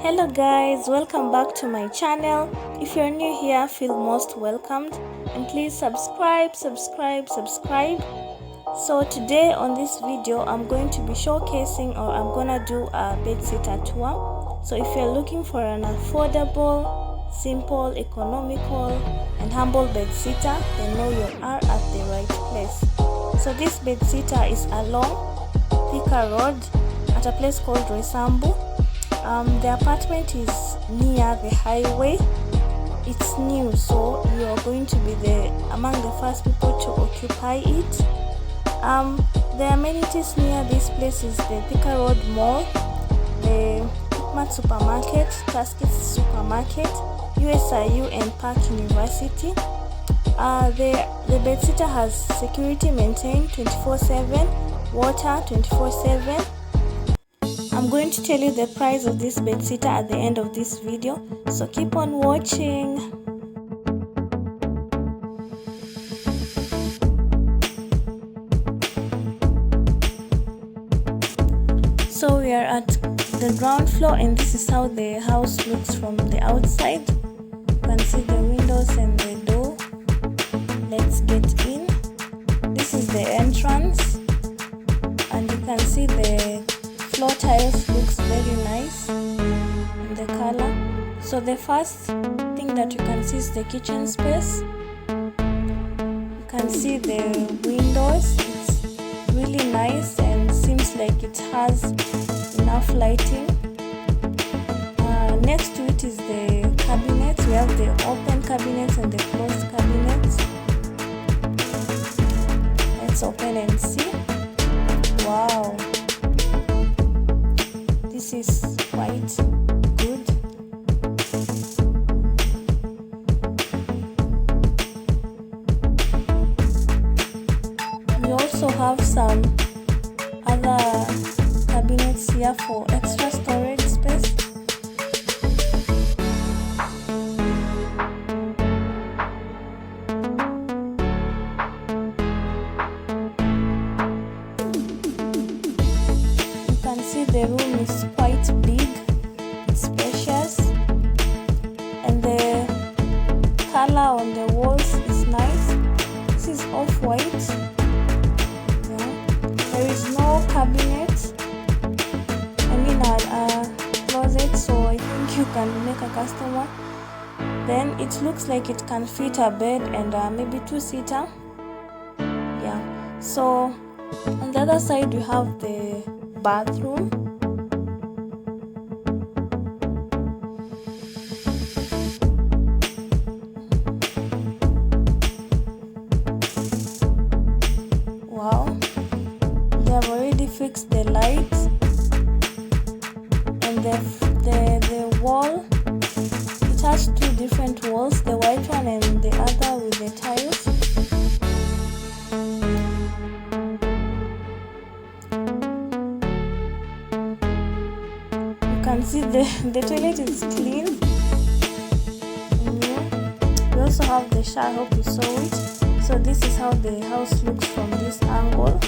Hello guys, welcome back to my channel. If you're new here, feel most welcomed and please subscribe. So today on this video, I'm going to be showcasing, or I'm gonna do a bedsitter tour. So if you're looking for an affordable, simple, economical and humble bedsitter, then know you are at the right place. So this bedsitter is along Thika Road at a place called Roysambu. The apartment is near the highway. It's new, so you are going to be among the first people to occupy it. The amenities near this place is the Thika Road Mall, the Quickmart supermarket, Tuskys supermarket, USIU and Park University. The bedsitter has security maintained 24/7, water 24/7. I'm going to tell you the price of this bedsitter at the end of this video, so keep on watching. So we are at the ground floor and this is how the house looks from the outside. You can see the windows and the door. Let's get in. This is the entrance and you can see the floor tiles looks very nice in the color. So the first thing that you can see is the kitchen space. You can see the windows. It's really nice and seems like it has enough lighting. Next to it is the cabinets. We have the open cabinets and the closed cabinets. Let's open and see. Wow, this is quite good. We also have some other cabinets here for extra storage space. You can see the room is quite big, it's spacious, and the color on the walls is nice. This is off-white. There is no cabinet, a closet, so I think you can make a customer. Then it looks like it can fit a bed and maybe two-seater. Yeah, so on the other side we have the bathroom. Wow, they have already fixed the lights and the wall. It has two different walls, the white one and the other with the tiles. You can see the toilet is clean. We also have the shower. I hope you saw it. So this is how the house looks from this angle.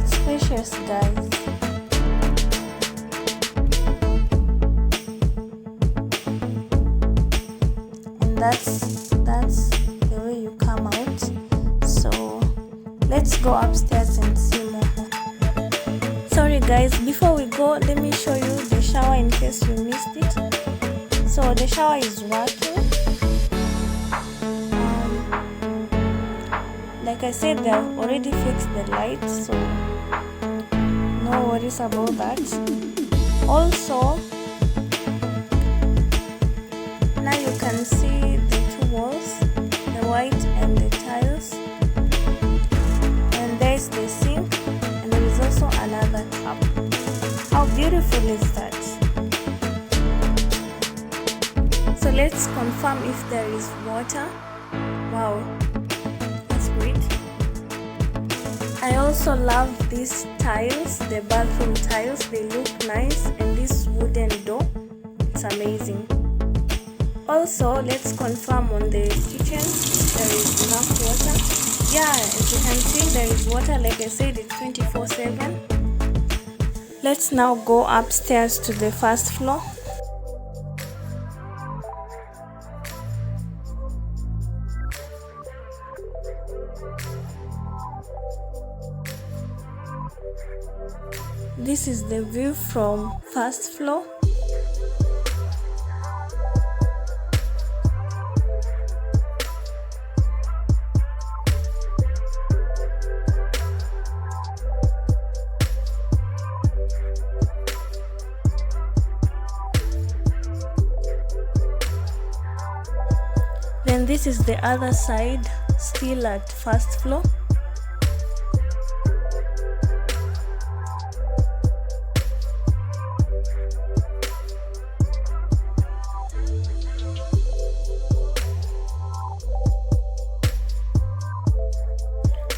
It's spacious, guys. And that's the way you come out. So let's go upstairs and see more. Sorry guys, before we go, let me show you the shower in case you missed it. So the shower is working. Like I said, they have already fixed the lights, so no worries about that. Also, now you can see the two walls, the white and the tiles, and there's the sink, and there is also another tap. How beautiful is that? So let's confirm if there is water. Wow, that's great. I also love these tiles, the bathroom tiles. They look nice, and this wooden door, it's amazing. Also, let's confirm on the kitchen if there is enough water. yeah, as you can see, there is water. Like I said, it's 24/7. Let's now go upstairs to the first floor. This is the view from first floor. Then this is the other side, still at first floor.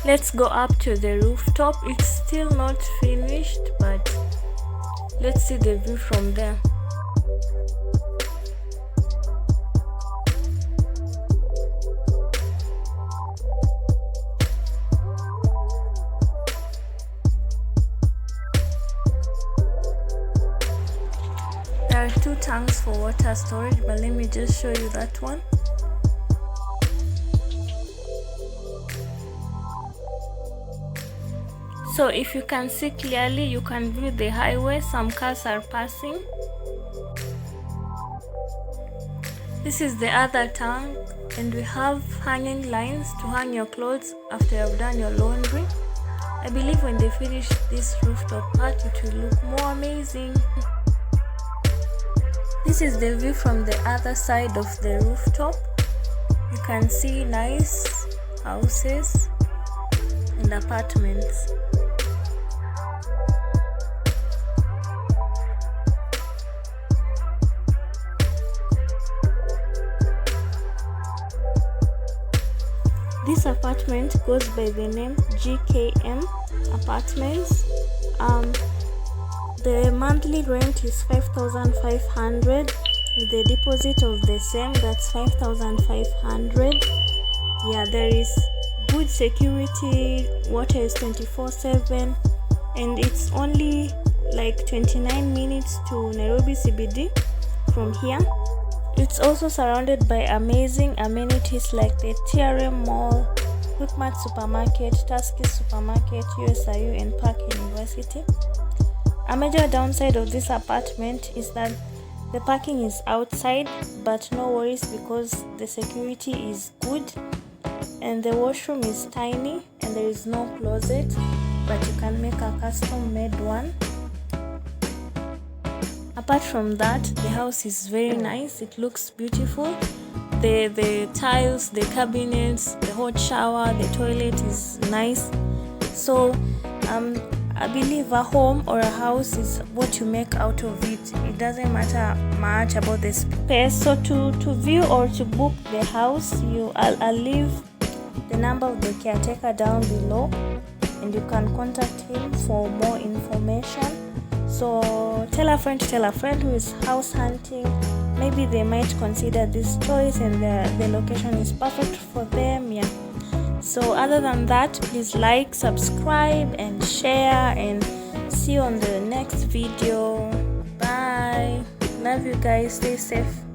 Let's go up to the rooftop. It's still not finished, but let's see the view from there. There are 2 tanks for water storage, but let me just show you that one. So if you can see clearly, you can view the highway. Some cars are passing. This is the other tank, and we have hanging lines to hang your clothes after you have done your laundry. I believe when they finish this rooftop part, it will look more amazing. This is the view from the other side of the rooftop. You can see nice houses and apartments. This apartment goes by the name G.K.M Apartments. The monthly rent is 5,500 with the deposit of the same, that's 5,500. Yeah, there is good security, water is 24/7, and it's only like 29 minutes to Nairobi CBD from here. It's also surrounded by amazing amenities like the G.K.M Mall, Quickmart supermarket, Tuskys supermarket, USIU, and Park University. A major downside of this apartment is that the parking is outside, but no worries because the security is good, and the washroom is tiny and there is no closet, but you can make a custom made one. Apart from that, the house is very nice. It looks beautiful. The tiles, the cabinets, the hot shower, the toilet is nice. So I believe a home or a house is what you make out of it. It doesn't matter much about the space. So to view or to book the house, I'll leave the number of the caretaker down below, and you can contact him for more information. So tell a friend who is house hunting. Maybe they might consider this choice and the location is perfect for them. Yeah. So other than that, please like, subscribe, and share, and see you on the next video. Bye. Love you guys. Stay safe.